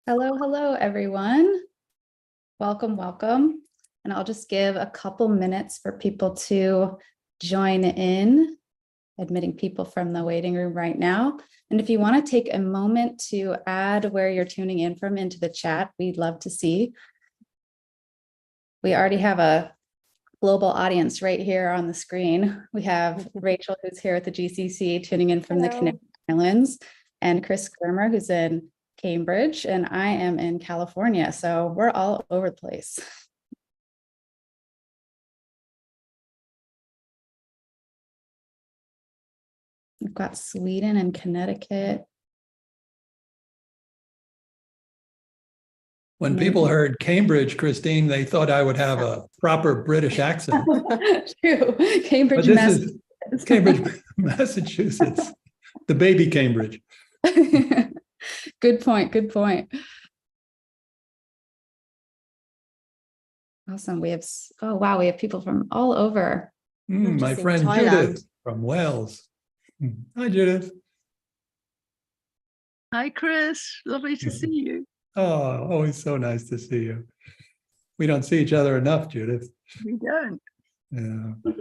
Hello, hello, everyone. Welcome, welcome. And I'll just give a couple minutes for people to join in, admitting people from the waiting room right now. And if you want to take a moment to add where you're tuning in from into the chat, we'd love to see. We already have a global audience right here on the screen. We have Rachel, who's here at the GCC, tuning in from the Canary Islands, and Chris Germer, who's in Cambridge, and I am in California. So we're all over the place. We've got Sweden and Connecticut. When people heard Cambridge, Christine, they thought I would have a proper British accent. True. Cambridge, but this is Cambridge, Massachusetts, the baby Cambridge. Good point. Good point. Awesome. We have, oh, wow. We have people from all over. My friend Judith from Wales. Hi, Judith. Hi, Chris. Lovely to see you. Oh, always so nice to see you. We don't see each other enough, Judith. We don't. Yeah.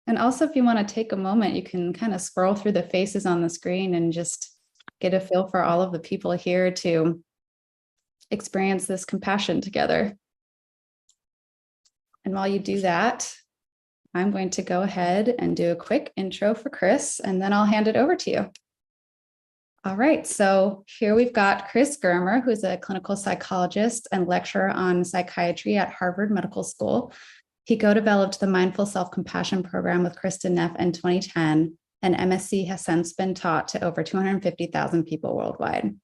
And also, if you want to take a moment, you can kind of scroll through the faces on the screen and just get a feel for all of the people here to experience this compassion together. And while you do that, I'm going to go ahead and do a quick intro for Chris, and then I'll hand it over to you. All right, so here we've got Chris Germer, who's a clinical psychologist and lecturer on psychiatry at Harvard Medical School. He co-developed the Mindful Self-Compassion program with Kristen Neff in 2010, and MSc has since been taught to over 250,000 people worldwide.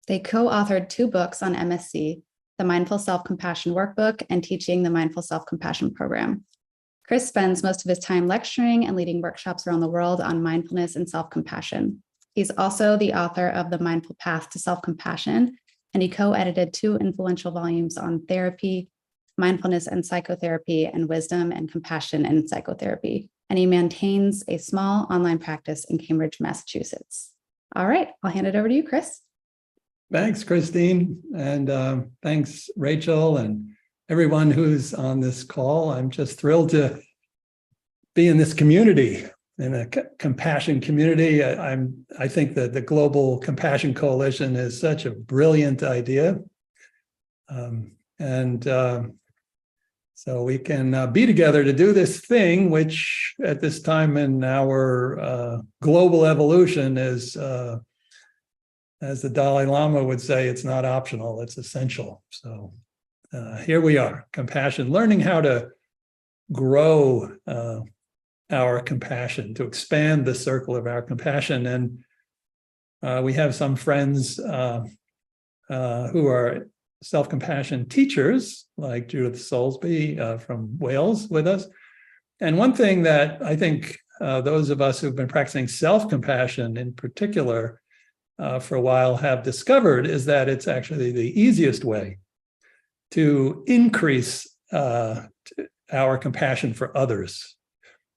They co-authored 2 books on MSc, the Mindful Self-Compassion Workbook and Teaching the Mindful Self-Compassion Program. Chris spends most of his time lecturing and leading workshops around the world on mindfulness and self-compassion. He's also the author of The Mindful Path to Self-Compassion, and he co-edited 2 influential volumes on therapy, mindfulness and psychotherapy, and wisdom and compassion in psychotherapy. And he maintains a small online practice in Cambridge, Massachusetts. All right, I'll hand it over to you, Chris. Thanks, Christine. And thanks, Rachel, and everyone who's on this call. I'm just thrilled to be in this community, in a compassion community. I think that the Global Compassion Coalition is such a brilliant idea. So we can be together to do this thing, which at this time in our global evolution is, as the Dalai Lama would say, it's not optional, it's essential. So here we are, compassion, learning how to grow our compassion, to expand the circle of our compassion. And we have some friends who are self-compassion teachers, like Judith Soulsby from Wales with us. And one thing that I think those of us who've been practicing self-compassion in particular for a while have discovered is that it's actually the easiest way to increase our compassion for others,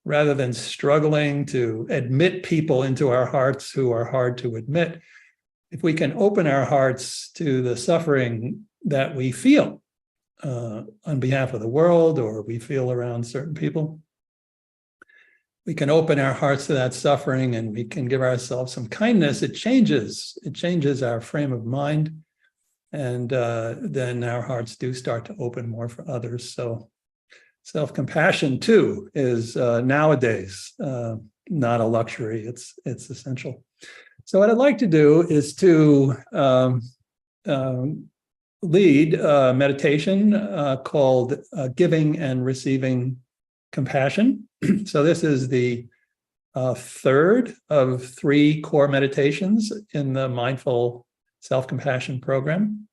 rather than struggling to admit people into our hearts who are hard to admit. If we can open our hearts to the suffering that we feel on behalf of the world, or we feel around certain people, we can open our hearts to that suffering and we can give ourselves some kindness. It changes our frame of mind. And then our hearts do start to open more for others. So self-compassion too is nowadays not a luxury, it's essential. So what I'd like to do is to lead a meditation called Giving and Receiving Compassion. So this is the 3rd of 3 core meditations in the Mindful Self-Compassion program.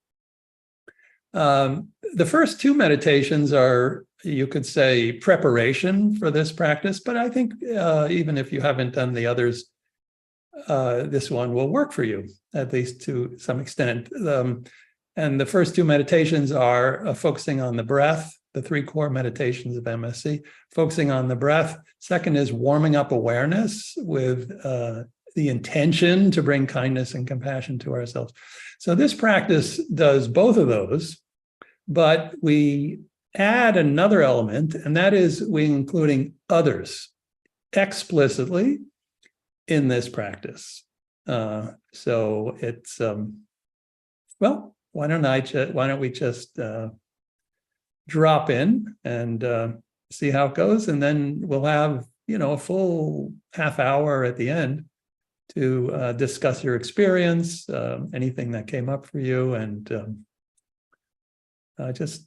The first 2 meditations are, you could say, preparation for this practice, but I think even if you haven't done the others, this one will work for you, at least to some extent. And the first 2 meditations are focusing on the breath, the 3 core meditations of MSc, focusing on the breath. Second is warming up awareness with the intention to bring kindness and compassion to ourselves. So this practice does both of those, but we add another element, and that is we including others explicitly in this practice. So it's well, why don't we just drop in and see how it goes, and then we'll have a full half hour at the end to discuss your experience, anything that came up for you, and just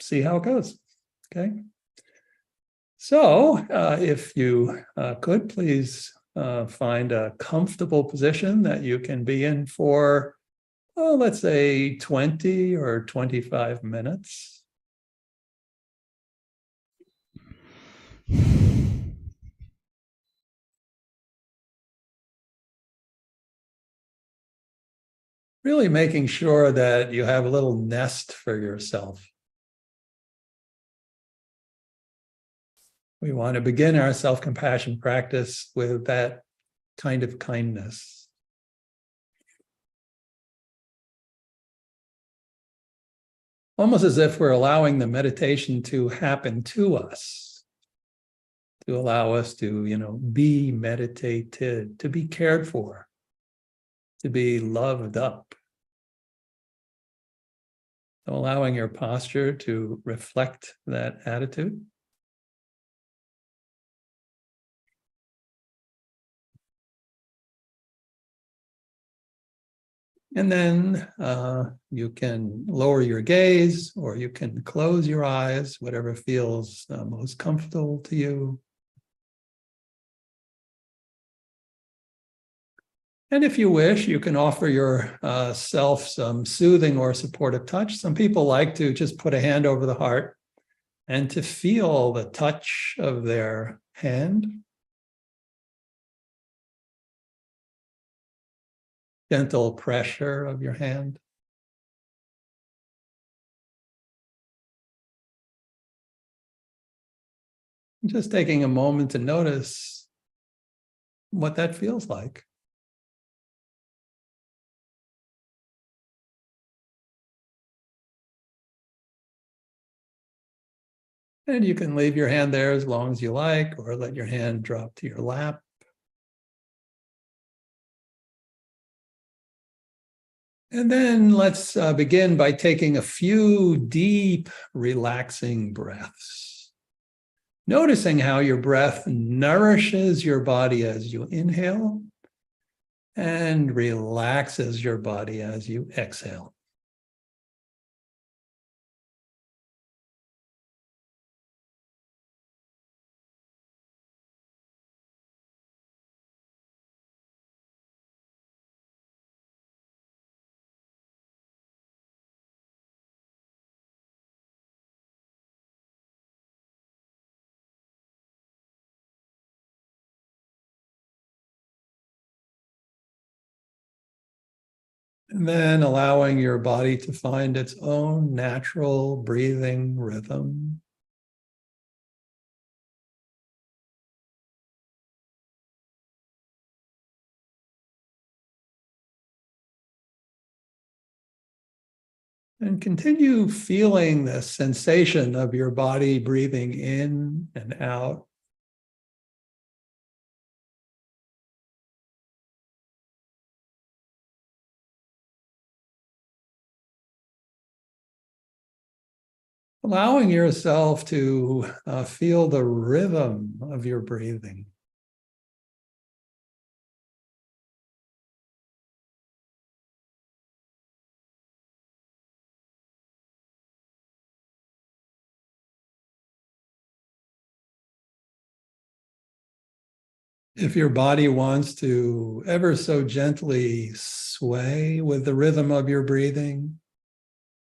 see how it goes. Okay. So if you could please find a comfortable position that you can be in for, let's say 20 or 25 minutes. Really making sure that you have a little nest for yourself. We want to begin our self-compassion practice with that kind of kindness. Almost as if we're allowing the meditation to happen to us, to allow us to, be meditated, to be cared for, to be loved up. So allowing your posture to reflect that attitude. And then you can lower your gaze, or you can close your eyes, whatever feels most comfortable to you. And if you wish, you can offer yourself some soothing or supportive touch. Some people like to just put a hand over the heart and to feel the touch of their hand. Gentle pressure of your hand. Just taking a moment to notice what that feels like. And you can leave your hand there as long as you like, or let your hand drop to your lap. And then let's begin by taking a few deep, relaxing breaths. Noticing how your breath nourishes your body as you inhale and relaxes your body as you exhale. And then allowing your body to find its own natural breathing rhythm. And continue feeling the sensation of your body breathing in and out. Allowing yourself to feel the rhythm of your breathing. If your body wants to ever so gently sway with the rhythm of your breathing,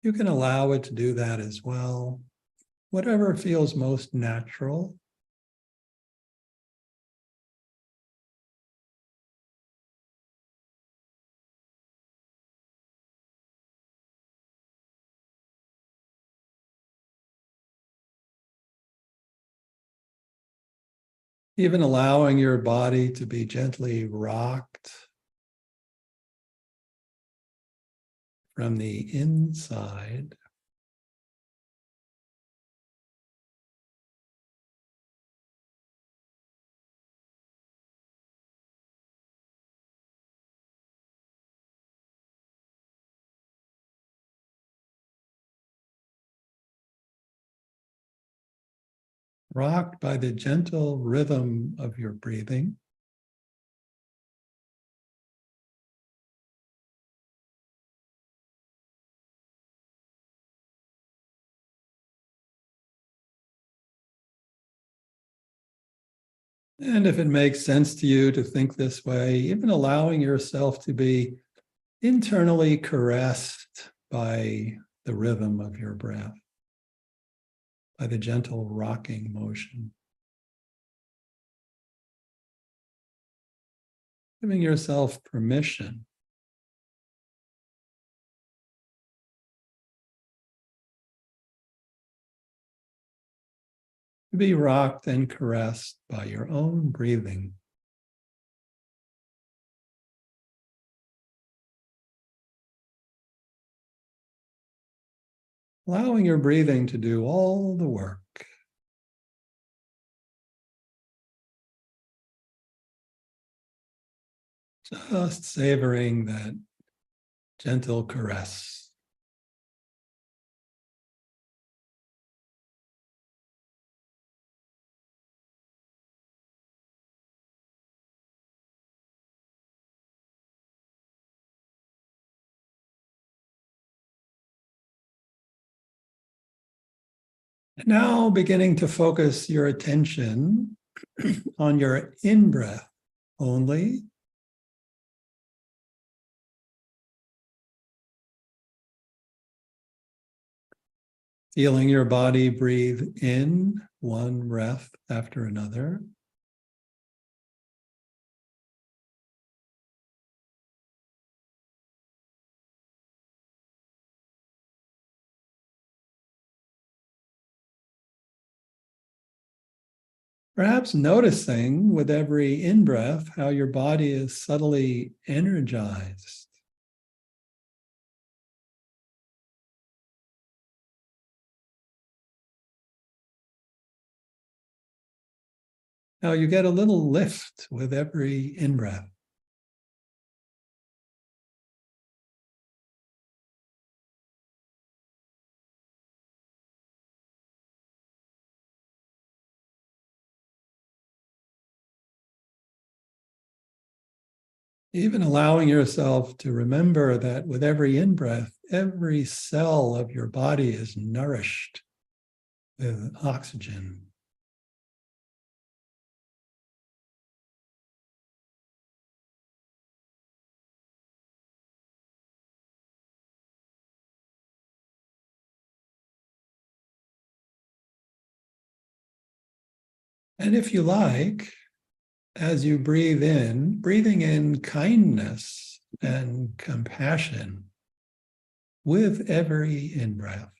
you can allow it to do that as well. Whatever feels most natural. Even allowing your body to be gently rocked from the inside. Rocked by the gentle rhythm of your breathing. And if it makes sense to you to think this way, even allowing yourself to be internally caressed by the rhythm of your breath, by the gentle rocking motion. Giving yourself permission to be rocked and caressed by your own breathing. Allowing your breathing to do all the work. Just savoring that gentle caress. And now beginning to focus your attention on your in-breath only. Feeling your body breathe in one breath after another. Perhaps noticing with every in-breath how your body is subtly energized. How you get a little lift with every in-breath. Even allowing yourself to remember that with every in-breath, every cell of your body is nourished with oxygen. And if you like, as you breathe in, breathing in kindness and compassion with every in-breath.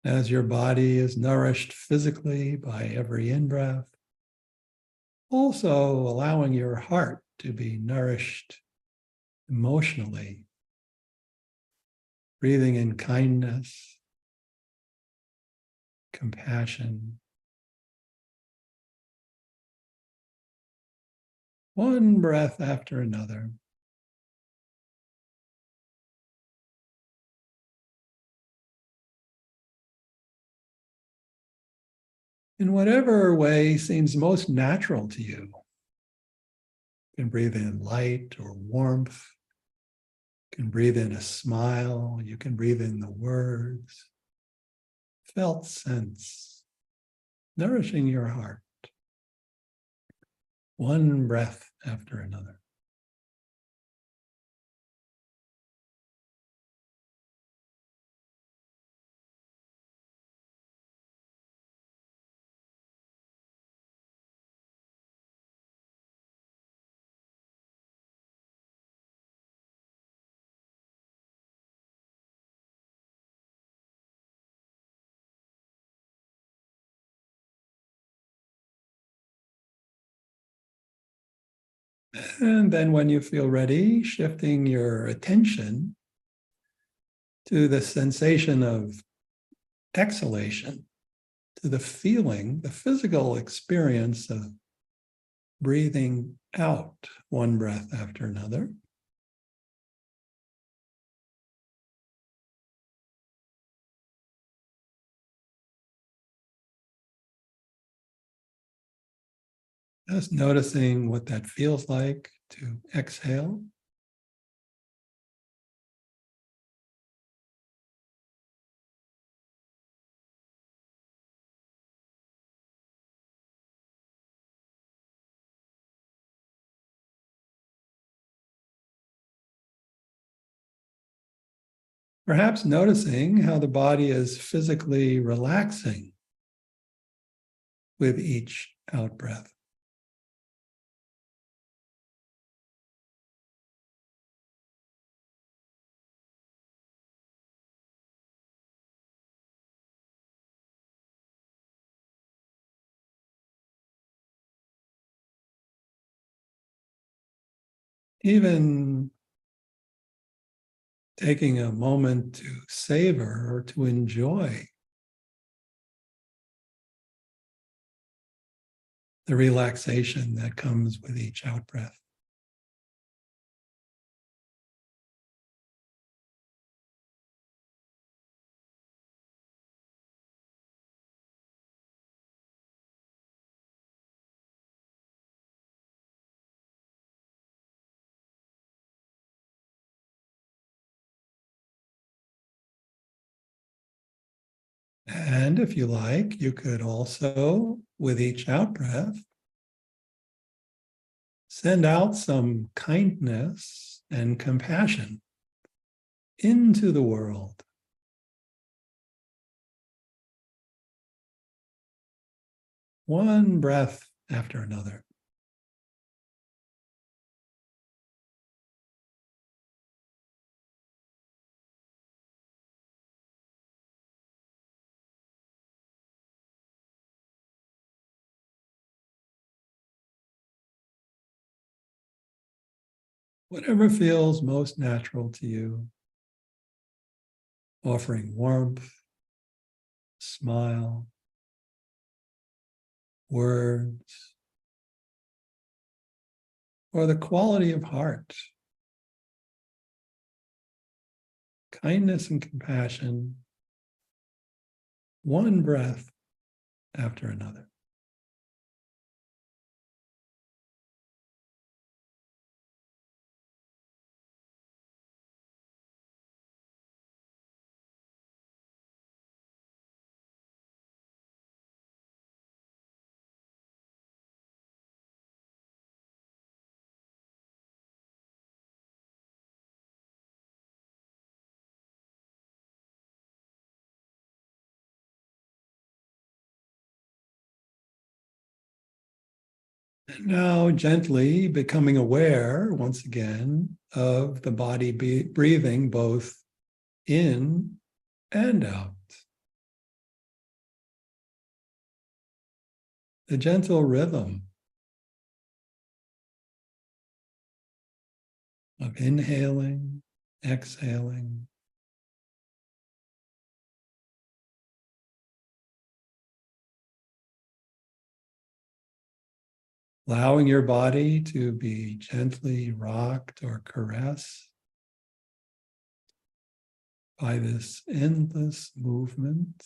As your body is nourished physically by every in-breath, also allowing your heart to be nourished emotionally, breathing in kindness, compassion. One breath after another. In whatever way seems most natural to you. You can breathe in light or warmth. You can breathe in a smile. You can breathe in the words. Felt sense, nourishing your heart. One breath after another. And then when you feel ready, shifting your attention to the sensation of exhalation, to the feeling, the physical experience of breathing out one breath after another. Just noticing what that feels like to exhale. Perhaps noticing how the body is physically relaxing with each out breath. Even taking a moment to savor or to enjoy the relaxation that comes with each out breath. And if you like, you could also, with each out breath, send out some kindness and compassion into the world. One breath after another. Whatever feels most natural to you, offering warmth, smile, words, or the quality of heart. Kindness and compassion, one breath after another. And now gently becoming aware once again of the body breathing both in and out. The gentle rhythm of inhaling, exhaling. Allowing your body to be gently rocked or caressed by this endless movement.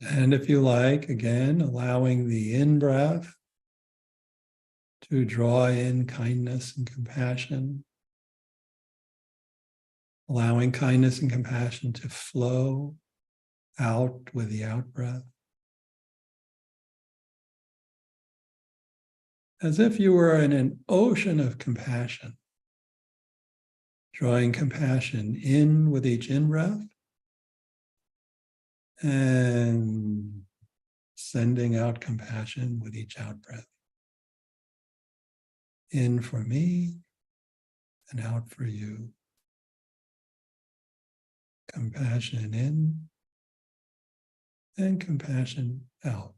And if you like, again, allowing the in-breath to draw in kindness and compassion, allowing kindness and compassion to flow out with the out-breath. As if you were in an ocean of compassion, drawing compassion in with each in-breath And sending out compassion with each out breath. In for me and out for you. Compassion in and compassion out.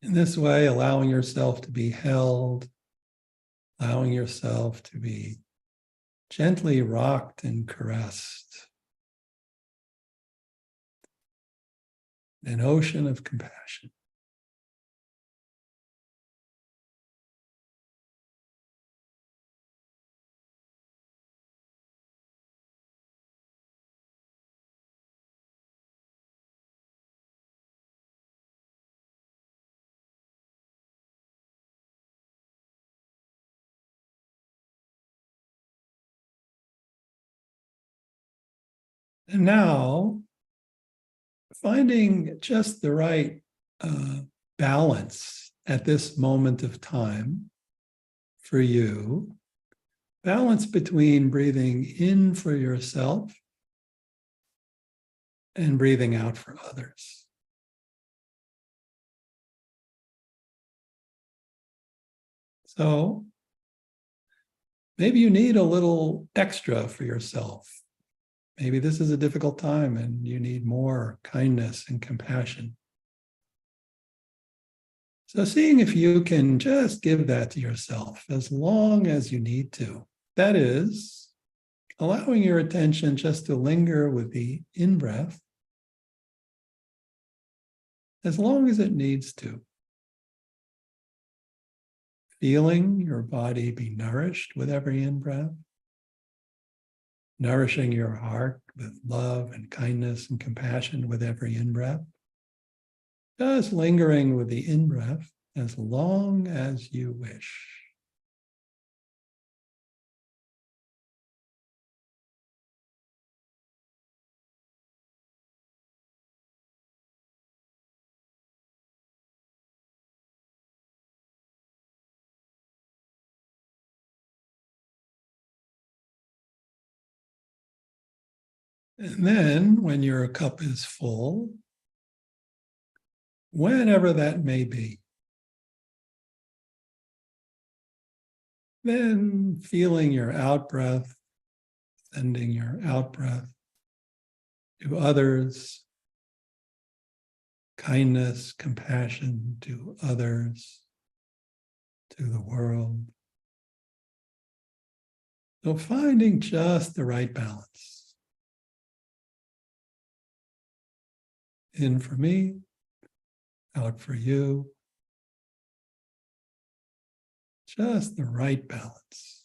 In this way, allowing yourself to be held, allowing yourself to be gently rocked and caressed. An ocean of compassion. And now, finding just the right balance at this moment of time for you, balance between breathing in for yourself and breathing out for others. So maybe you need a little extra for yourself. Maybe this is a difficult time and you need more kindness and compassion. So seeing if you can just give that to yourself as long as you need to. That is, allowing your attention just to linger with the in-breath as long as it needs to. Feeling your body be nourished with every in-breath. Nourishing your heart with love and kindness and compassion with every in-breath. Just lingering with the in-breath as long as you wish. And then when your cup is full, whenever that may be, then feeling your out-breath, sending your out-breath to others, kindness, compassion to others, to the world. So finding just the right balance. In for me, out for you. Just the right balance.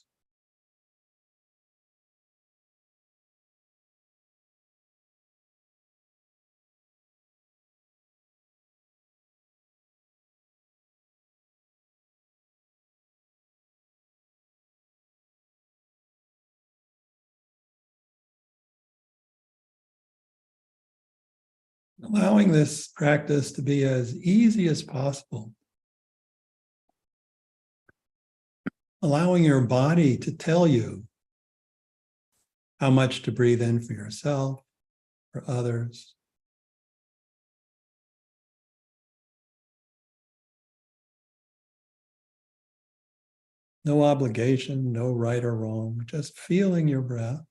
Allowing this practice to be as easy as possible. Allowing your body to tell you how much to breathe in for yourself, for others. No obligation, no right or wrong, just feeling your breath.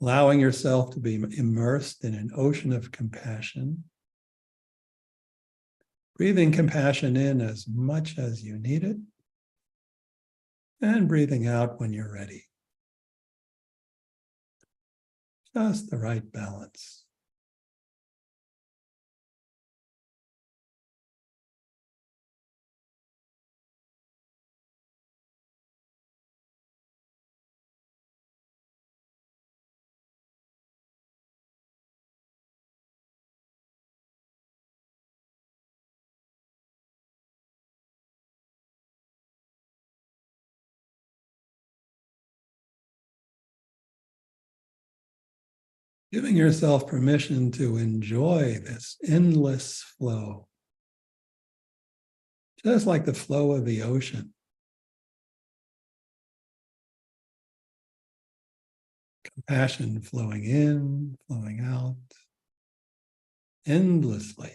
Allowing yourself to be immersed in an ocean of compassion. Breathing compassion in as much as you need it. And breathing out when you're ready. Just the right balance. Giving yourself permission to enjoy this endless flow, just like the flow of the ocean. Compassion flowing in, flowing out, endlessly.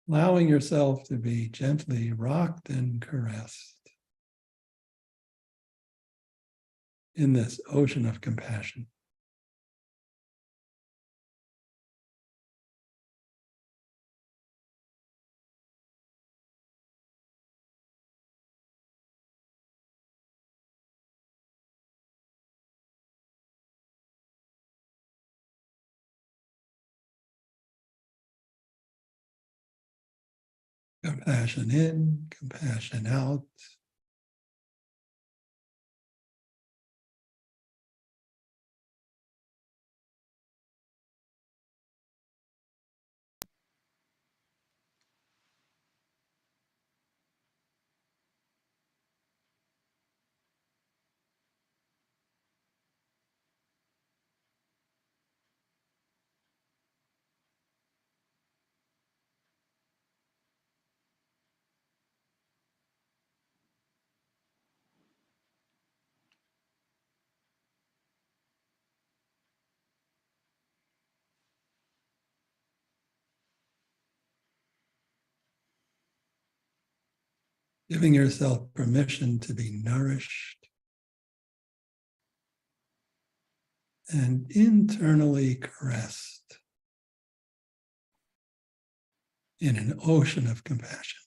Allowing yourself to be gently rocked and caressed in this ocean of compassion. Compassion in, compassion out. Giving yourself permission to be nourished and internally caressed in an ocean of compassion.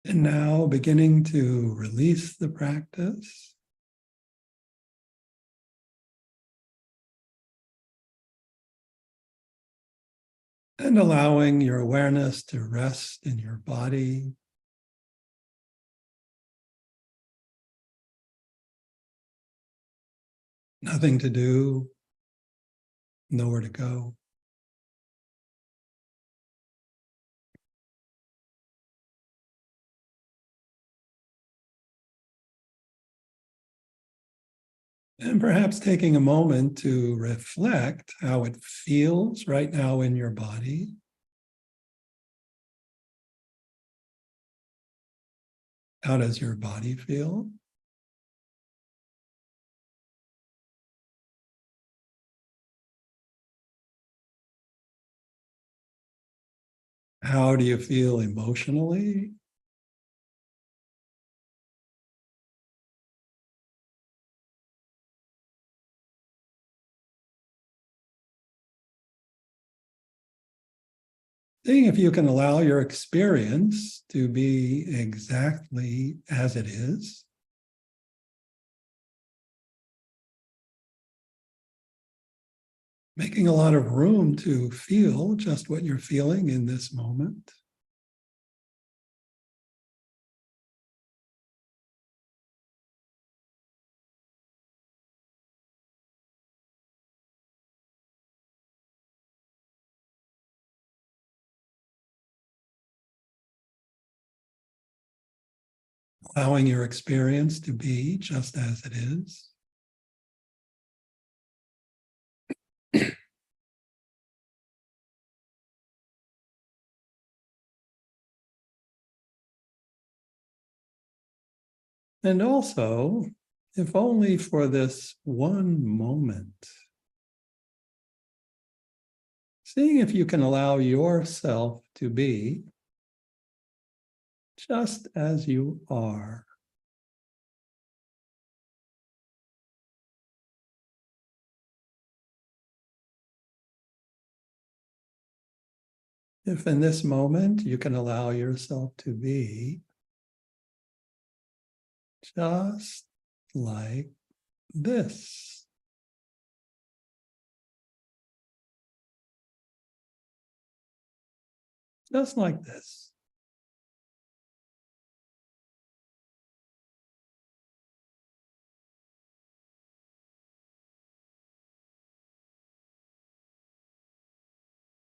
And now beginning to release the practice. And allowing your awareness to rest in your body. Nothing to do, nowhere to go. And perhaps taking a moment to reflect how it feels right now in your body. How does your body feel? How do you feel emotionally? Seeing if you can allow your experience to be exactly as it is. Making a lot of room to feel just what you're feeling in this moment. allowing your experience to be just as it is. And also, if only for this one moment, seeing if you can allow yourself to be just as you are. If in this moment you can allow yourself to be just like this. Just like this.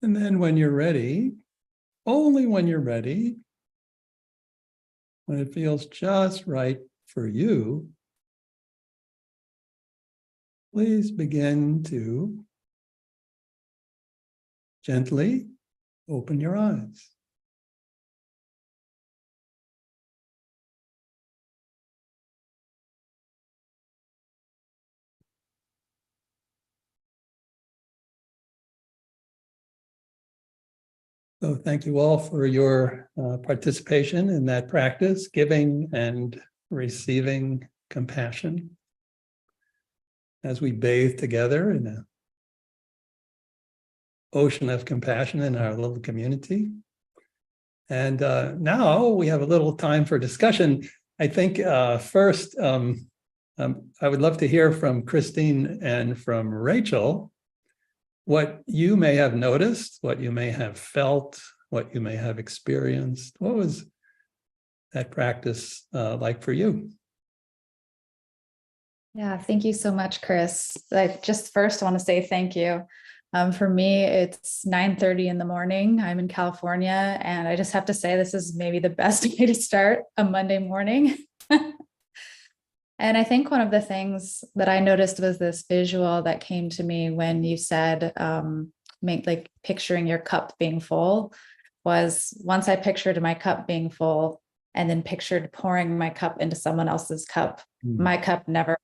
And then when you're ready, only when you're ready, when it feels just right for you, please begin to gently open your eyes. So thank you all for your participation in that practice, giving and receiving compassion as we bathe together in an ocean of compassion in our little community. And now we have a little time for discussion. I think first, I would love to hear from Christine and from Rachel what you may have noticed, what you may have felt, what you may have experienced. What was that practice like for you? Yeah, thank you so much, Chris. I just first want to say thank you. For me, it's 9:30 in the morning. I'm in California, and I just have to say this is maybe the best way to start a Monday morning. And I think one of the things that I noticed was this visual that came to me when you said, like picturing your cup being full, was once I pictured my cup being full and then pictured pouring my cup into someone else's cup, my cup never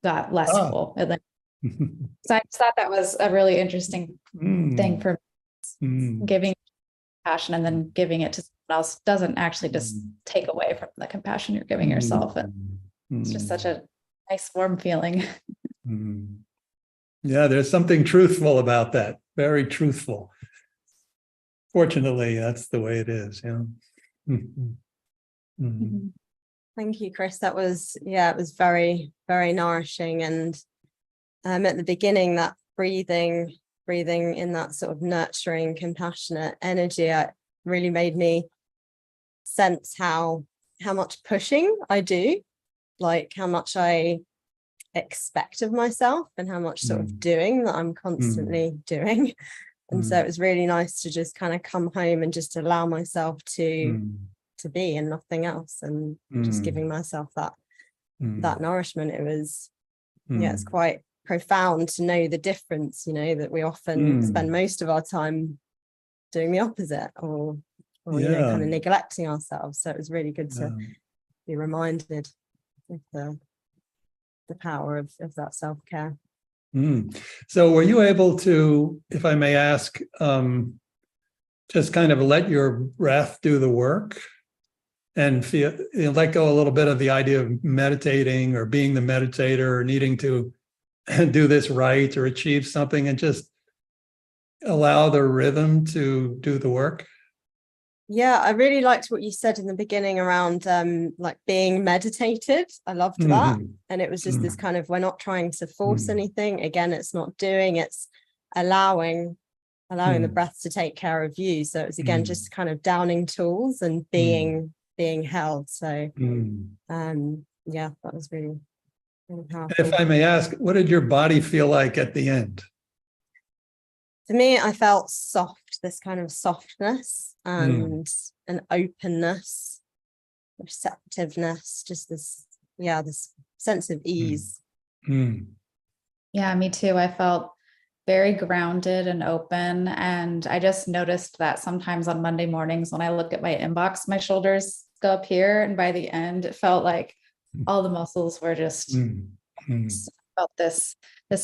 got less full. So I just thought that was a really interesting thing for me. Giving compassion and then giving it to someone else doesn't actually just take away from the compassion you're giving yourself. And it's just such a nice, warm feeling. Yeah, there's something truthful about that. Very truthful. Fortunately, that's the way it is. Yeah. Thank you, Chris. That was, it was very, very nourishing. And at the beginning, that breathing in that sort of nurturing, compassionate energy, really made me sense how much pushing I do, like how much I expect of myself and how much sort of doing that I'm constantly doing. And so it was really nice to just kind of come home and just allow myself to be and nothing else, and just giving myself that nourishment. It was it's quite profound to know the difference, that we often spend most of our time doing the opposite or kind of neglecting ourselves. So it was really good to be reminded of the power of that self-care. So were you able to, if I may ask, just kind of let your breath do the work and feel, let go a little bit of the idea of meditating or being the meditator or needing to do this right or achieve something, and just allow the rhythm to do the work? Yeah, I really liked what you said in the beginning around like being meditated. I loved that. And it was just this kind of, we're not trying to force anything. Again, it's not doing, it's allowing the breath to take care of you. So it was, again, just kind of downing tools and being held. So yeah, that was really, really powerful. If I may ask, what did your body feel like at the end? For me, I felt soft, this kind of softness and an openness receptiveness, just this sense of ease. Mm. Yeah, me too. I felt very grounded and open. And I just noticed that sometimes on Monday mornings when I look at my inbox, my shoulders go up here. And by the end, it felt like all the muscles were just felt this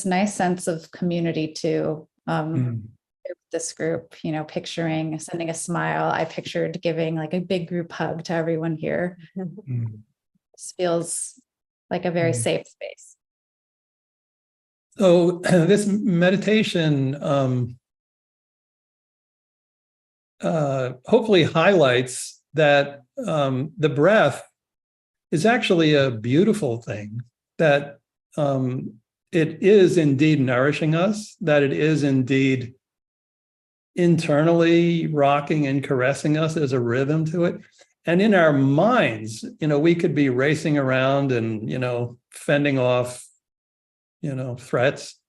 nice sense of community too. This group, picturing sending a smile. I pictured giving like a big group hug to everyone here. This feels like a very safe space. So this meditation hopefully highlights that the breath is actually a beautiful thing, that it is indeed nourishing us, that it is indeed internally rocking and caressing us. There's a rhythm to it. And in our minds, we could be racing around and, fending off, threats.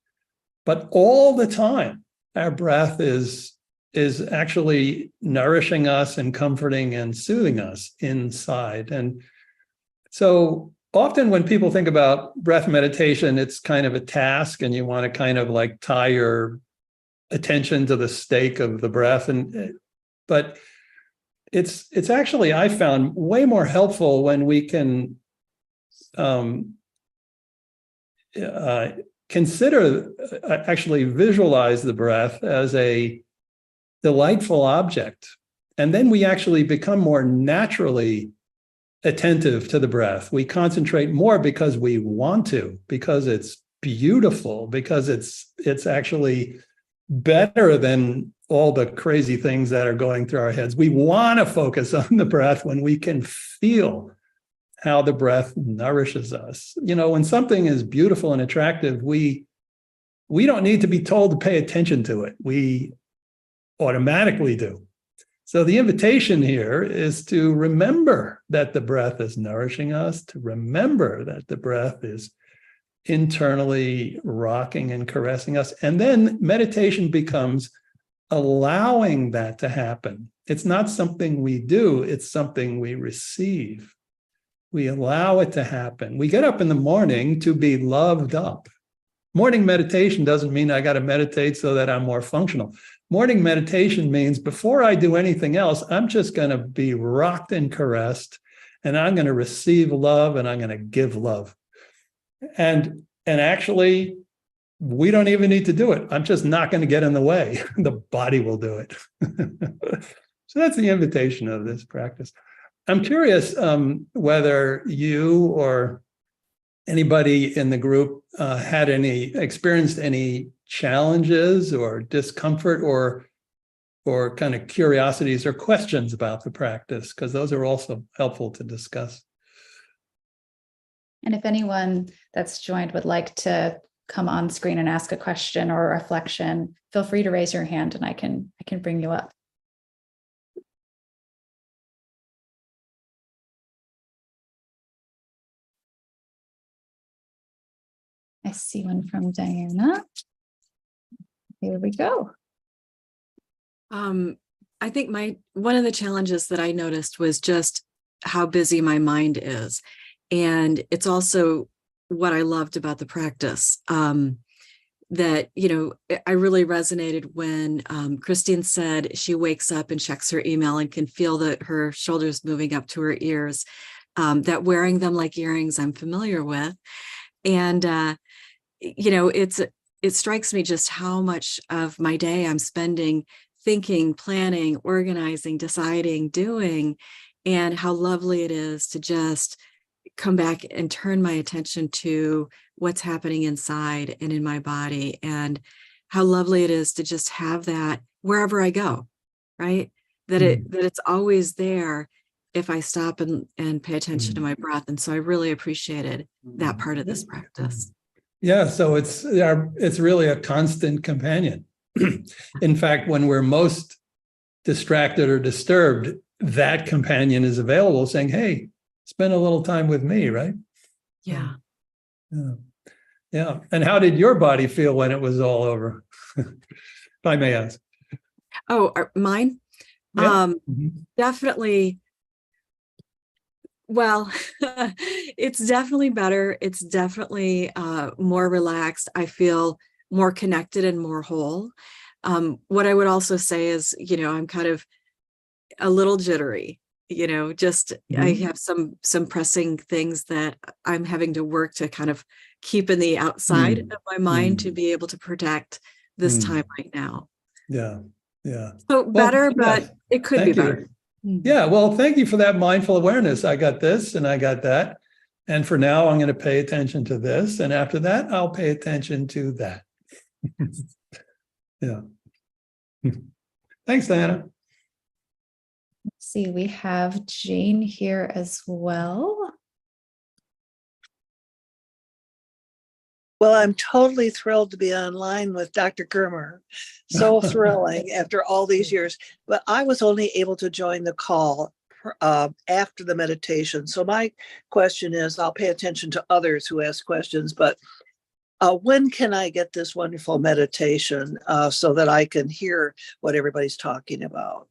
But all the time, our breath is actually nourishing us and comforting and soothing us inside. And so often when people think about breath meditation, it's kind of a task and you want to kind of like tie your attention to the stake of the breath. But it's actually, I found, way more helpful when we can actually visualize the breath as a delightful object. And then we actually become more naturally attentive to the breath. We concentrate more because we want to, because it's beautiful, because it's actually better than all the crazy things that are going through our heads. We want to focus on the breath when we can feel how the breath nourishes us. When something is beautiful and attractive, we don't need to be told to pay attention to it. We automatically do. So the invitation here is to remember that the breath is nourishing us, to remember that the breath is internally rocking and caressing us. And then meditation becomes allowing that to happen. It's not something we do, it's something we receive. We allow it to happen. We get up in the morning to be loved up. Morning meditation doesn't mean I got to meditate so that I'm more functional. Morning meditation means before I do anything else, I'm just going to be rocked and caressed, and I'm going to receive love, and I'm going to give love. And actually, we don't even need to do it. I'm just not going to get in the way. The body will do it. So that's the invitation of this practice. I'm curious whether you or anybody in the group had experienced any challenges or discomfort or kind of curiosities or questions about the practice, because those are also helpful to discuss. And if anyone that's joined would like to come on screen and ask a question or a reflection, feel free to raise your hand and I can bring you up. I see one from Diana. Here we go. I think one of the challenges that I noticed was just how busy my mind is. And it's also what I loved about the practice. That, I really resonated when Christine said she wakes up and checks her email and can feel that her shoulders moving up to her ears, that wearing them like earrings I'm familiar with. And, it strikes me just how much of my day I'm spending thinking, planning, organizing, deciding, doing, and how lovely it is to just come back and turn my attention to what's happening inside and in my body, and how lovely it is to just have that wherever I go, right? That it's always there if I stop and pay attention to my breath. And so I really appreciated that part of this practice. Yeah, so it's really a constant companion. In fact, when we're most distracted or disturbed, that companion is available saying, hey, spend a little time with me, right? Yeah. Yeah. And how did your body feel when it was all over? If I may ask. Oh, mine? Yeah. Definitely Well, it's definitely better. It's definitely more relaxed. I feel more connected and more whole. What I would also say is, I'm kind of a little jittery, just I Mhm. have some pressing things that I'm having to work to kind of keep in the outside of my mind to be able to protect this time right now. Yeah. Yeah. So Well, better, yeah. but it could be Thank better. you. Yeah. Well, thank you for that mindful awareness. I got this and I got that. And for now, I'm going to pay attention to this. And after that, I'll pay attention to that. Yeah. Thanks, Diana. Let's see, we have Jane here as well. Well, I'm totally thrilled to be online with Dr. Germer. So thrilling after all these years. But I was only able to join the call after the meditation. So my question is, I'll pay attention to others who ask questions, but when can I get this wonderful meditation so that I can hear what everybody's talking about?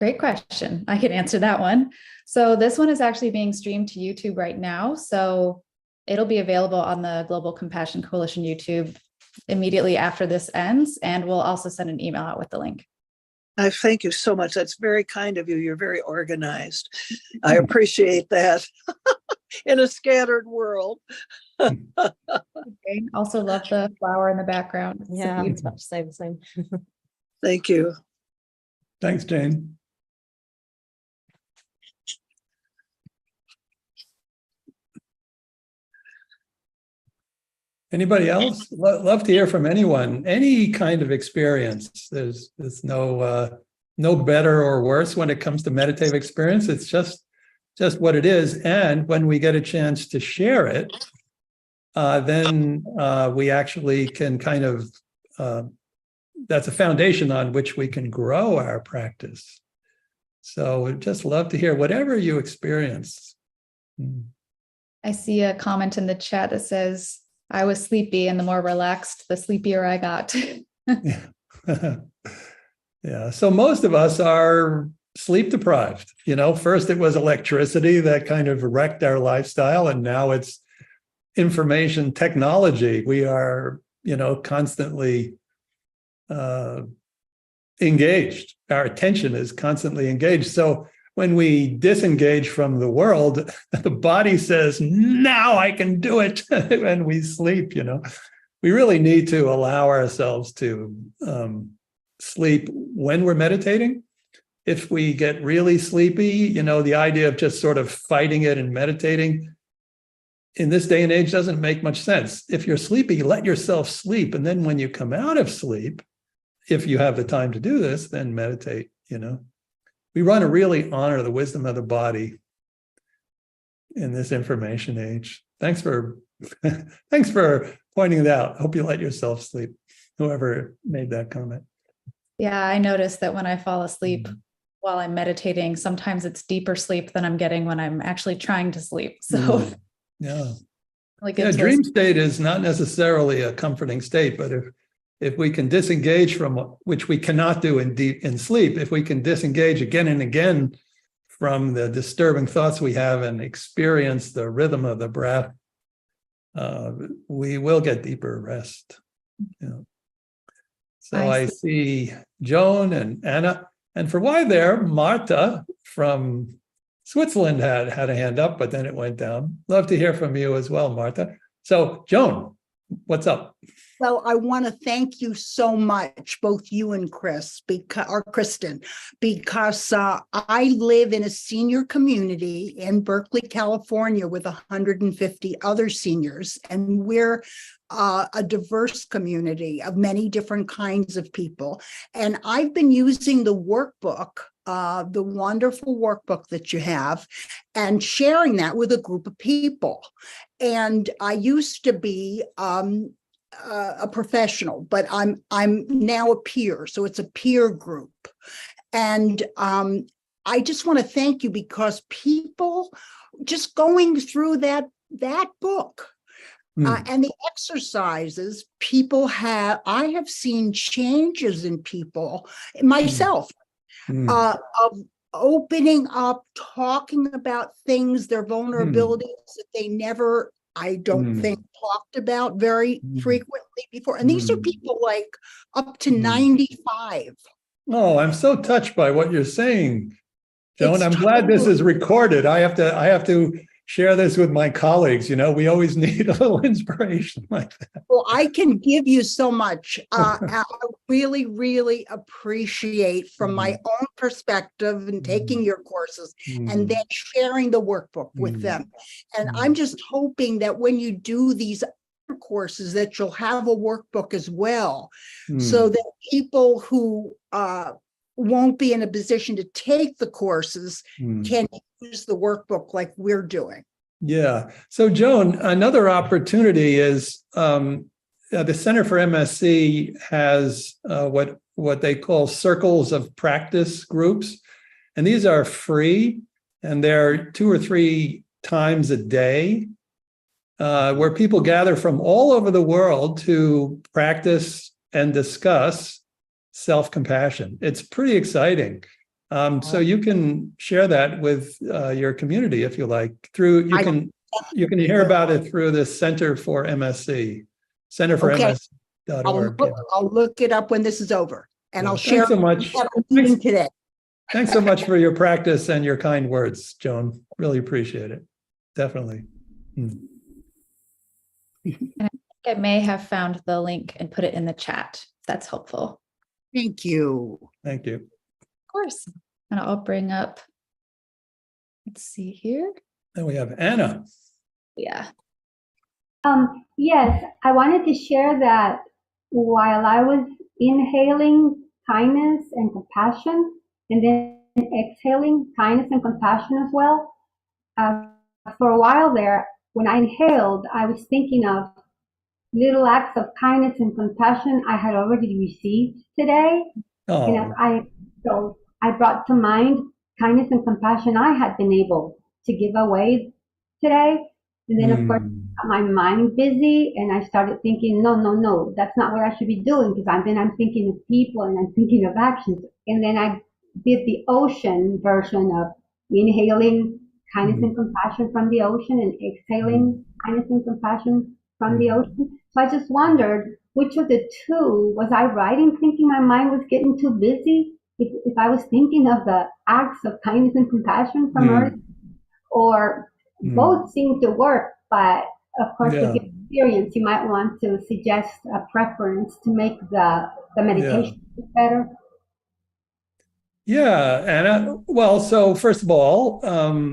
Great question. I can answer that one. So this one is actually being streamed to YouTube right now. So it'll be available on the Global Compassion Coalition YouTube immediately after this ends. And we'll also send an email out with the link. I thank you so much. That's very kind of you. You're very organized. I appreciate that in a scattered world. Okay. Also love the flower in the background. It's Yeah, so I was beautiful. about to say the same. Thank you. Thanks, Jane. Anybody else? Love to hear from anyone. Any kind of experience. There's no better or worse when it comes to meditative experience. It's just what it is. And when we get a chance to share it, then we actually can kind of that's a foundation on which we can grow our practice. So we'd just love to hear whatever you experience. I see a comment in the chat that says, I was sleepy, and the more relaxed, the sleepier I got. Yeah. Yeah. So most of us are sleep deprived. First it was electricity that kind of wrecked our lifestyle, and now it's information technology. We are, constantly engaged. Our attention is constantly engaged. So when we disengage from the world, the body says, now I can do it. And we sleep, We really need to allow ourselves to sleep when we're meditating. If we get really sleepy, the idea of just sort of fighting it and meditating in this day and age doesn't make much sense. If you're sleepy, let yourself sleep. And then when you come out of sleep, if you have the time to do this, then meditate, We want to really honor the wisdom of the body in this information age. Thanks for pointing it out. Hope you let yourself sleep, whoever made that comment. Yeah, I noticed that when I fall asleep while I'm meditating, sometimes it's deeper sleep than I'm getting when I'm actually trying to sleep. So yeah. Dream state is not necessarily a comforting state, but if we can disengage from which we cannot do in sleep, if we can disengage again and again from the disturbing thoughts we have and experience the rhythm of the breath, we will get deeper rest. So I see Joan and Anna, and for why there, Marta from Switzerland had a hand up, but then it went down. Love to hear from you as well, Marta. So Joan, what's up? Well, I want to thank you so much, both you and Chris, or Kristen, because I live in a senior community in Berkeley, California, with 150 other seniors, and we're a diverse community of many different kinds of people. And I've been using the workbook, the wonderful workbook that you have, and sharing that with a group of people. And I used to be a professional, but I'm now a peer, so it's a peer group. And I just want to thank you, because people just going through that book and the exercises I have seen changes in people, myself, of opening up, talking about things, their vulnerabilities that they never, I don't think, talked about very frequently before. And these are people like up to 95. Oh, I'm so touched by what you're saying, Joan. It's I'm glad this totally- is recorded. I have to share this with my colleagues. You know, we always need a little inspiration like that. Well, I can give you so much. I really, really appreciate from my own perspective and taking your courses and then sharing the workbook with them. And I'm just hoping that when you do these other courses that you'll have a workbook as well, so that people who won't be in a position to take the courses can use the workbook like we're doing. Yeah. So, Joan, another opportunity is the Center for MSC has what they call circles of practice groups, and these are free, and they're 2 or 3 times a day, where people gather from all over the world to practice and discuss self-compassion. It's pretty exciting. So you can share that with your community if you like. You can hear about it through the Center for MSC, centerforms.org. I'll look it up when this is over, and I'll share. Thanks so much. We have a meeting today. Thanks so much for your practice and your kind words, Joan. Really appreciate it. Definitely. I may have found the link and put it in the chat. If that's helpful. Thank you. Thank you. Of course. And I'll bring up, let's see here. Then we have Anna. Yeah. Yes, I wanted to share that while I was inhaling kindness and compassion, and then exhaling kindness and compassion as well, for a while there, when I inhaled, I was thinking of little acts of kindness and compassion I had already received today. Oh. And I brought to mind kindness and compassion I had been able to give away today. And then, of course, my mind busy, and I started thinking, no, that's not what I should be doing, because I'm thinking of people and I'm thinking of actions. And then I did the ocean version of inhaling kindness and compassion from the ocean and exhaling kindness and compassion from the ocean. So I just wondered which of the two was I right in thinking my mind was getting too busy? If I was thinking of the acts of kindness and compassion from earth, or both seem to work, but of course, with your experience, you might want to suggest a preference to make the meditation better. Yeah, Anna. Well, so first of all,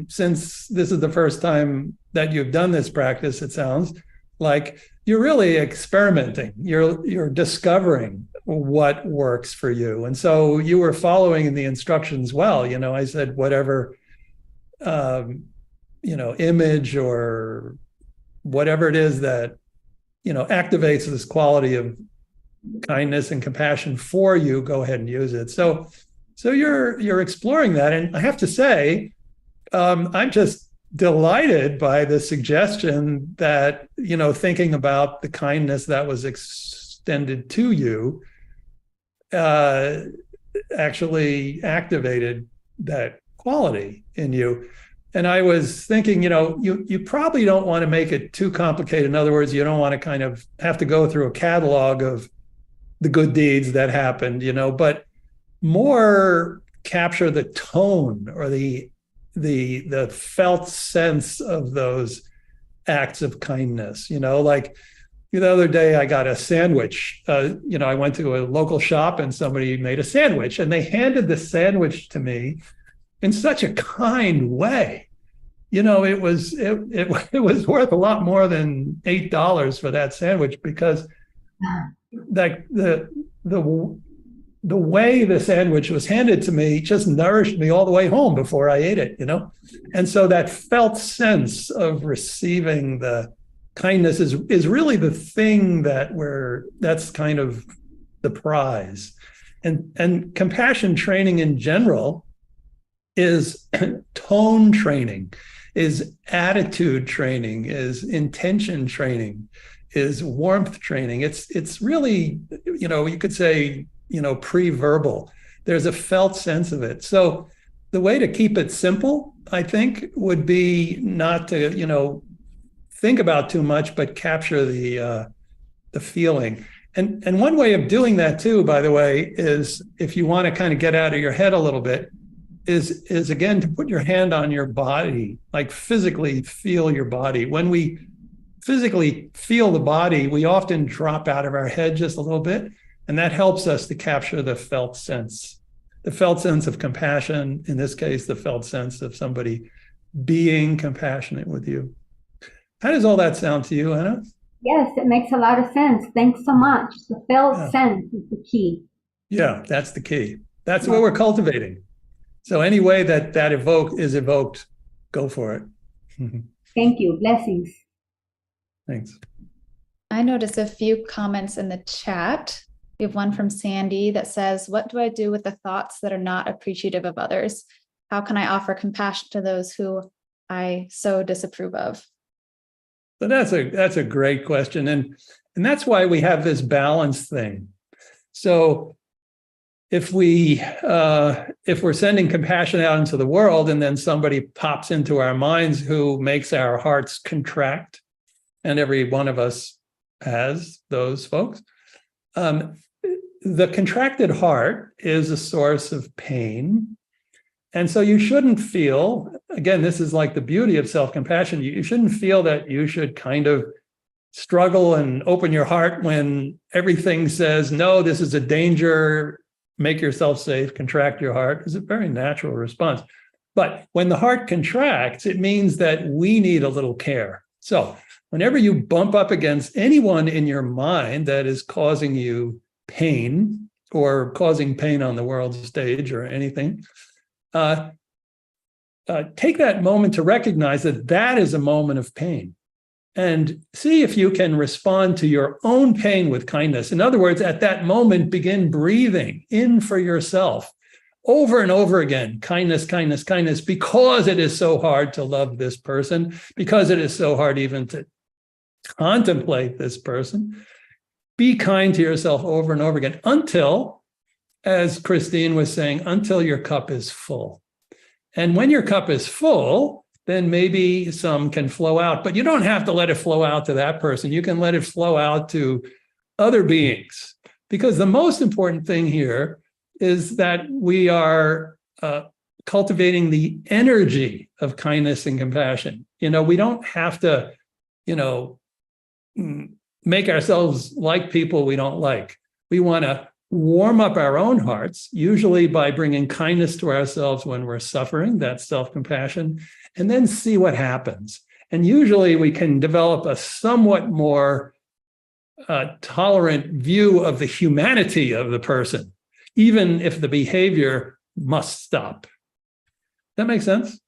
since this is the first time that you've done this practice, it sounds like you're really experimenting. You're discovering what works for you. And so you were following the instructions well. You know, I said whatever image or whatever it is that activates this quality of kindness and compassion for you, go ahead and use it. So you're exploring that, and I have to say, I'm just delighted by the suggestion that thinking about the kindness that was extended to you actually activated that quality in you. And I was thinking, you probably don't want to make it too complicated. In other words, you don't want to kind of have to go through a catalog of the good deeds that happened, but more capture the tone or the felt sense of those acts of kindness. Like the other day I got a sandwich. I went to a local shop and somebody made a sandwich, and they handed the sandwich to me in such a kind way. It was worth a lot more than $8 for that sandwich, because like the way the sandwich was handed to me just nourished me all the way home before I ate it, And so that felt sense of receiving the kindness is really the thing that's kind of the prize. And compassion training in general is tone training, is attitude training, is intention training, is warmth training. It's really, you could say, pre-verbal. There's a felt sense of it. So the way to keep it simple, I think, would be not to, think about too much, but capture the feeling. And one way of doing that too, by the way, is if you want to kind of get out of your head a little bit, is again to put your hand on your body, like physically feel your body. When we physically feel the body, we often drop out of our head just a little bit, and that helps us to capture the felt sense of compassion, in this case, the felt sense of somebody being compassionate with you. How does all that sound to you, Anna? Yes, it makes a lot of sense. Thanks so much. The felt sense is the key. Yeah, that's the key. That's what we're cultivating. So any way that is evoked, go for it. Thank you. Blessings. Thanks. I noticed a few comments in the chat. We have one from Sandy that says, what do I do with the thoughts that are not appreciative of others? How can I offer compassion to those who I so disapprove of? So that's a great question. And that's why we have this balance thing. So if we're sending compassion out into the world and then somebody pops into our minds who makes our hearts contract, and every one of us has those folks, the contracted heart is a source of pain. And so you shouldn't feel, again, this is like the beauty of self-compassion, you shouldn't feel that you should kind of struggle and open your heart when everything says, no, this is a danger, make yourself safe, contract your heart. It's a very natural response. But when the heart contracts, it means that we need a little care. So whenever you bump up against anyone in your mind that is causing you pain or causing pain on the world stage or anything, take that moment to recognize that that is a moment of pain and see if you can respond to your own pain with kindness. In other words, at that moment, begin breathing in for yourself over and over again, kindness, kindness, kindness, because it is so hard to love this person, because it is so hard even to contemplate this person. Be kind to yourself over and over again until, as Christine was saying, until your cup is full. And when your cup is full, then maybe some can flow out, but you don't have to let it flow out to that person. You can let it flow out to other beings, because the most important thing here is that we are cultivating the energy of kindness and compassion. We don't have to, make ourselves like people we don't like. We want to warm up our own hearts, usually by bringing kindness to ourselves when we're suffering, that's self-compassion, and then see what happens. And usually we can develop a somewhat more tolerant view of the humanity of the person, even if the behavior must stop. That makes sense?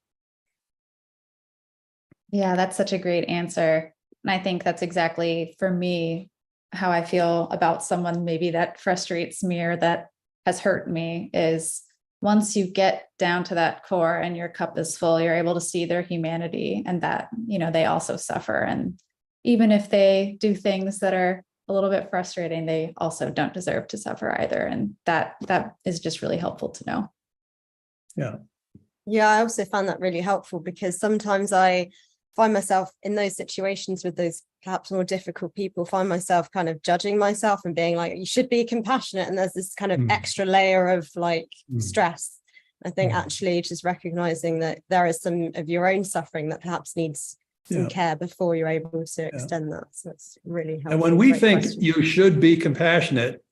Yeah, that's such a great answer. And I think that's exactly, for me, how I feel about someone maybe that frustrates me or that has hurt me, is once you get down to that core and your cup is full, you're able to see their humanity and that, they also suffer. And even if they do things that are a little bit frustrating, they also don't deserve to suffer either. And that is just really helpful to know. Yeah. Yeah, I also found that really helpful, because sometimes I find myself in those situations with those perhaps more difficult people, find myself kind of judging myself and being like, you should be compassionate. And there's this kind of extra layer of stress. I think actually just recognizing that there is some of your own suffering that perhaps needs some care before you're able to extend that. So it's really helpful. And when we think you should be compassionate,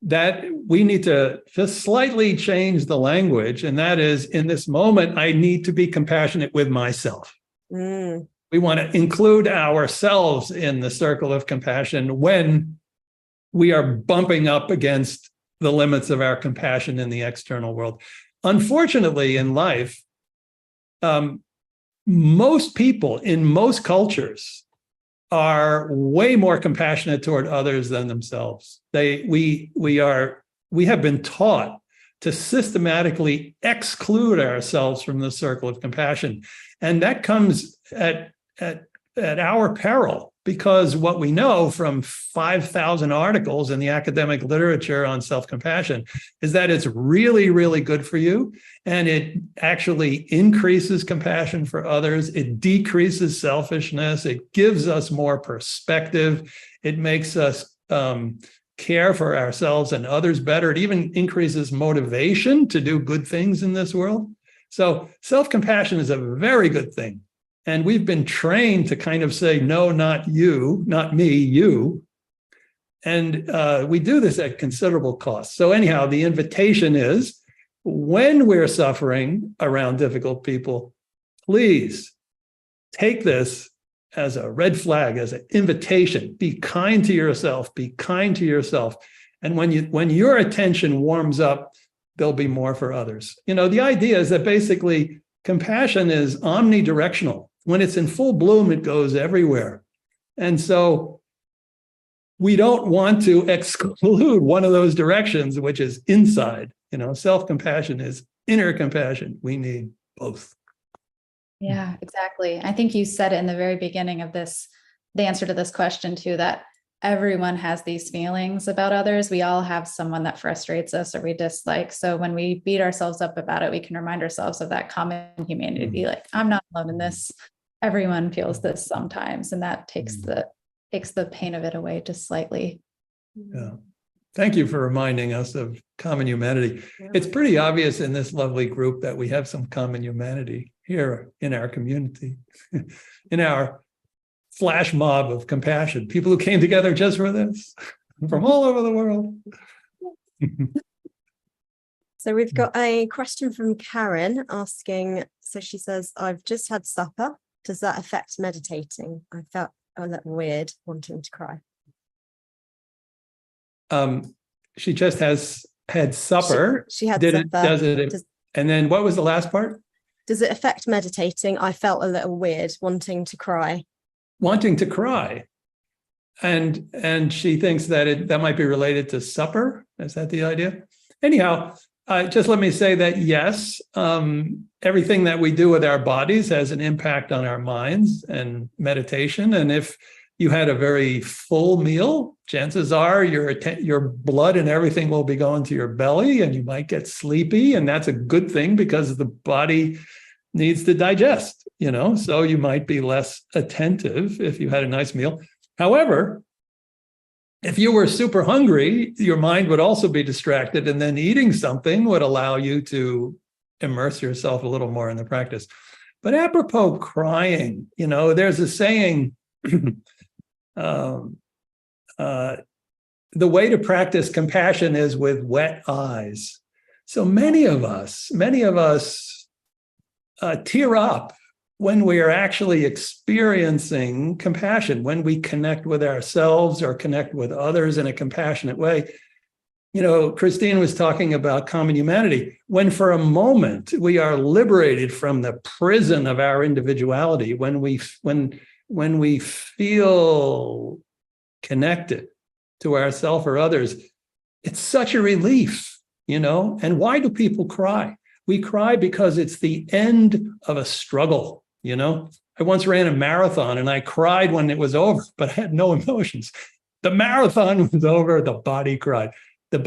that we need to just slightly change the language. And that is, in this moment, I need to be compassionate with myself. We want to include ourselves in the circle of compassion when we are bumping up against the limits of our compassion in the external world. Unfortunately, in life, most people in most cultures are way more compassionate toward others than themselves. We have been taught to systematically exclude ourselves from the circle of compassion. And that comes at our peril, because what we know from 5,000 articles in the academic literature on self-compassion is that it's really, really good for you. And it actually increases compassion for others. It decreases selfishness. It gives us more perspective. It makes us care for ourselves and others better. It even increases motivation to do good things in this world. So self-compassion is a very good thing. And we've been trained to kind of say, no, not you, not me, you. And we do this at considerable cost. So anyhow, the invitation is, when we're suffering around difficult people, please take this as a red flag, as an invitation. Be kind to yourself, be kind to yourself. And when your attention warms up, there'll be more for others. You know, the idea is that basically compassion is omnidirectional. When it's in full bloom, it goes everywhere. And so we don't want to exclude one of those directions, which is inside. You know, self-compassion is inner compassion. We need both. Yeah, exactly. I think you said it in the very beginning of this, the answer to this question too, that everyone has these feelings about others. We all have someone that frustrates us or we dislike. So when we beat ourselves up about it, we can remind ourselves of that common humanity, to be like, I'm not alone in this. Everyone feels this sometimes. And that takes the pain of it away just slightly. Yeah. Thank you for reminding us of common humanity. It's pretty obvious in this lovely group that we have some common humanity here in our community, in our flash mob of compassion, people who came together just for this from all over the world. So we've got a question from Karen asking, so she says, I've just had supper. Does that affect meditating? I felt a little weird wanting to cry. She just has had supper. She had Did supper. it, and then what was the last part? Does it affect meditating? I felt a little weird wanting to cry. Wanting to cry. And she thinks that that might be related to supper. Is that the idea? Anyhow, just let me say that yes, everything that we do with our bodies has an impact on our minds and meditation. And if you had a very full meal, chances are your blood and everything will be going to your belly and you might get sleepy. And that's a good thing because the body needs to digest, you know, so you might be less attentive if you had a nice meal. However, if you were super hungry, your mind would also be distracted, and then eating something would allow you to immerse yourself a little more in the practice. But apropos crying, you know, there's a saying, the way to practice compassion is with wet eyes. So many of us tear up when we are actually experiencing compassion, when we connect with ourselves or connect with others in a compassionate way. You know, Christine was talking about common humanity. When for a moment we are liberated from the prison of our individuality, when we feel connected to ourselves or others, it's such a relief, you know. And why do people cry? We cry because it's the end of a struggle. You know, I once ran a marathon and I cried when it was over, but I had no emotions. The marathon was over, the body cried. When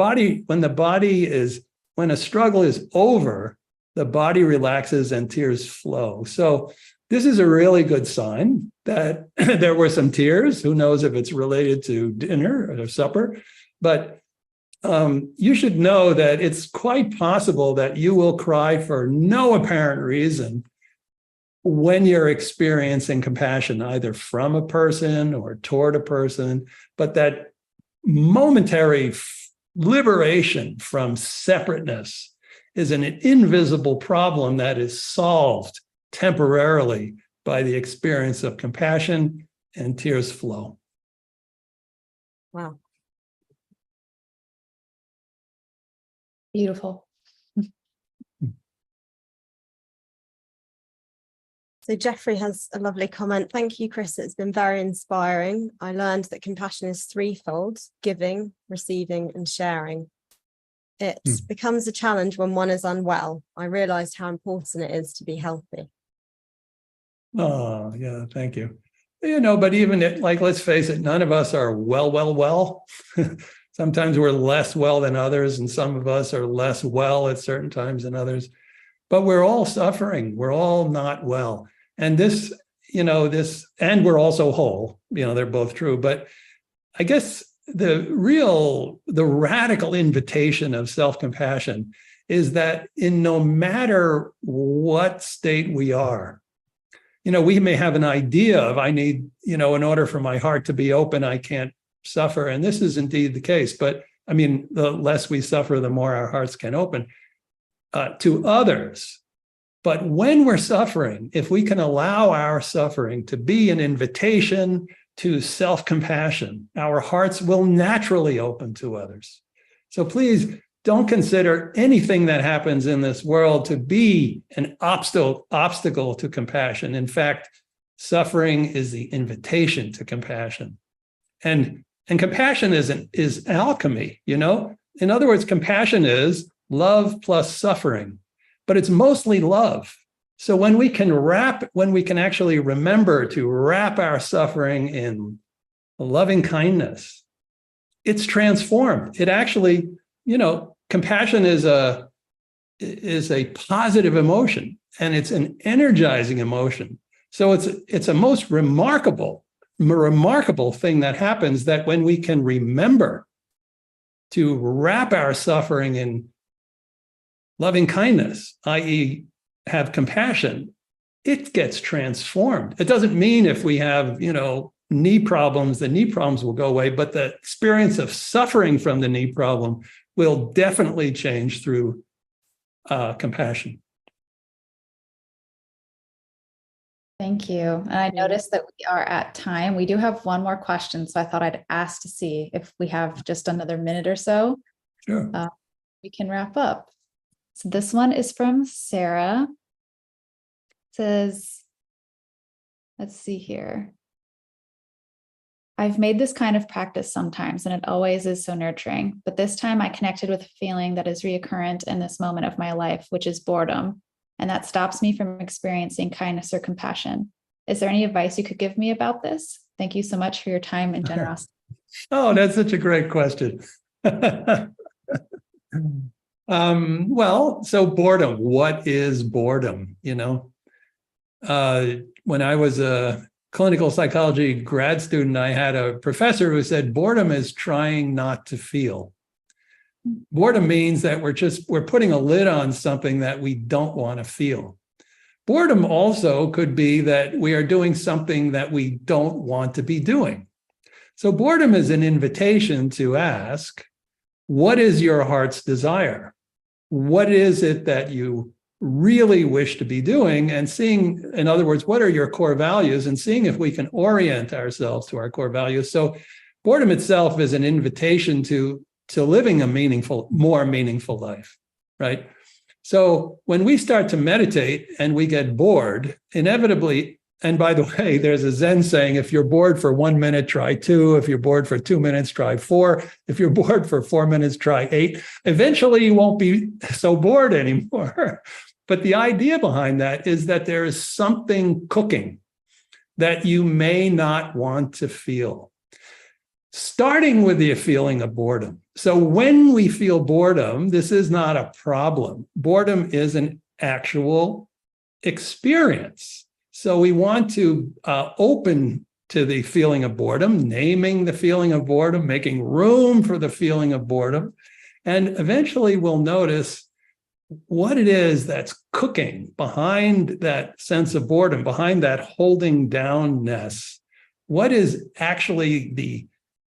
a struggle is over, the body relaxes and tears flow. So this is a really good sign that there were some tears. Who knows if it's related to dinner or supper, but you should know that it's quite possible that you will cry for no apparent reason when you're experiencing compassion, either from a person or toward a person, but that momentary liberation from separateness is an invisible problem that is solved temporarily by the experience of compassion, and tears flow. Wow. Beautiful. So Jeffrey has a lovely comment. Thank you, Chris. It's been very inspiring. I learned that compassion is threefold: giving, receiving, and sharing. It becomes a challenge when one is unwell. I realized how important it is to be healthy. Oh, yeah, thank you. But even like, let's face it, none of us are well. Sometimes we're less well than others, and some of us are less well at certain times than others. But we're all suffering. We're all not well. And and we're also whole. They're both true. But I guess the radical invitation of self-compassion is that in no matter what state we are, we may have an idea of, I need, in order for my heart to be open, I can't suffer. And this is indeed the case. But I mean, the less we suffer, the more our hearts can open to others. But when we're suffering, if we can allow our suffering to be an invitation to self-compassion, our hearts will naturally open to others. So please don't consider anything that happens in this world to be an obstacle to compassion. In fact, suffering is the invitation to compassion. And compassion is alchemy, In other words, compassion is love plus suffering, but it's mostly love. So when we can actually remember to wrap our suffering in loving kindness, it's transformed. It actually, compassion is a positive emotion, and it's an energizing emotion. So it's a most remarkable thing that happens, that when we can remember to wrap our suffering in loving kindness, i.e., have compassion, it gets transformed. It doesn't mean if we have, knee problems, the knee problems will go away, but the experience of suffering from the knee problem will definitely change through compassion. Thank you. And I noticed that we are at time. We do have one more question, so I thought I'd ask to see if we have just another minute or so. Sure. We can wrap up. So this one is from Sarah. It says, let's see here. I've made this kind of practice sometimes, and it always is so nurturing. But this time I connected with a feeling that is recurrent in this moment of my life, which is boredom. And that stops me from experiencing kindness or compassion. Is there any advice you could give me about this? Thank you so much for your time and generosity. Oh, that's such a great question. So boredom, what is boredom? When I was a clinical psychology grad student, I had a professor who said, boredom is trying not to feel. Boredom means that we're putting a lid on something that we don't want to feel. Boredom also could be that we are doing something that we don't want to be doing. So boredom is an invitation to ask, what is your heart's desire? What is it that you really wish to be doing? And seeing, in other words, what are your core values, and seeing if we can orient ourselves to our core values. So boredom itself is an invitation to living a more meaningful life, right? So when we start to meditate and we get bored, inevitably, and by the way, there's a Zen saying, if you're bored for 1 minute, try 2. If you're bored for 2 minutes, try 4. If you're bored for 4 minutes, try 8. Eventually, you won't be so bored anymore. But the idea behind that is that there is something cooking that you may not want to feel. Starting with the feeling of boredom. So when we feel boredom, this is not a problem. Boredom is an actual experience. So we want to open to the feeling of boredom, naming the feeling of boredom, making room for the feeling of boredom. And eventually we'll notice what it is that's cooking behind that sense of boredom, behind that holding downness. What is actually the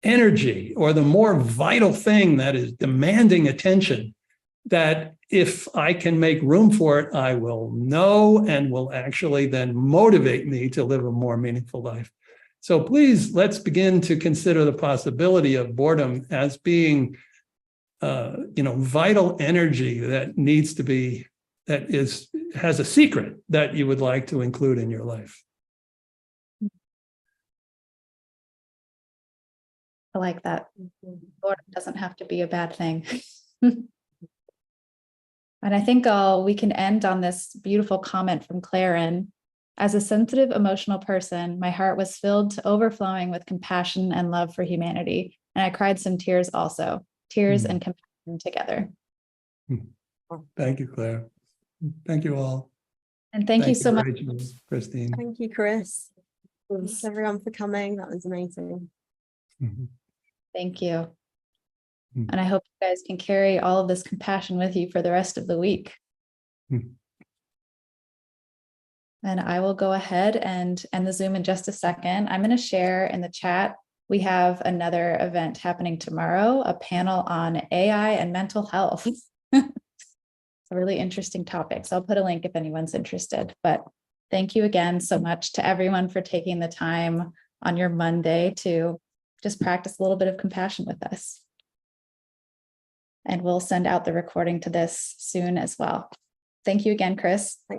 energy or the more vital thing that is demanding attention, that if I can make room for it, I will know and will actually then motivate me to live a more meaningful life. So please, let's begin to consider the possibility of boredom as being, vital energy that needs to be, has a secret that you would like to include in your life. I like that. Boredom doesn't have to be a bad thing. And I think we can end on this beautiful comment from Claren. As a sensitive, emotional person, my heart was filled to overflowing with compassion and love for humanity. And I cried some tears also, tears and compassion together. Thank you, Claire. Thank you all. And thank you so much. Rachel, Christine. Thank you, Chris. Thanks everyone for coming. That was amazing. Mhm. Thank you. Mm. And I hope you guys can carry all of this compassion with you for the rest of the week. Mm. And I will go ahead and end the Zoom in just a second. I'm going to share in the chat. We have another event happening tomorrow, a panel on AI and mental health. It's a really interesting topic. So I'll put a link if anyone's interested. But thank you again so much to everyone for taking the time on your Monday to just practice a little bit of compassion with us. And we'll send out the recording to this soon as well. Thank you again, Chris. Thanks.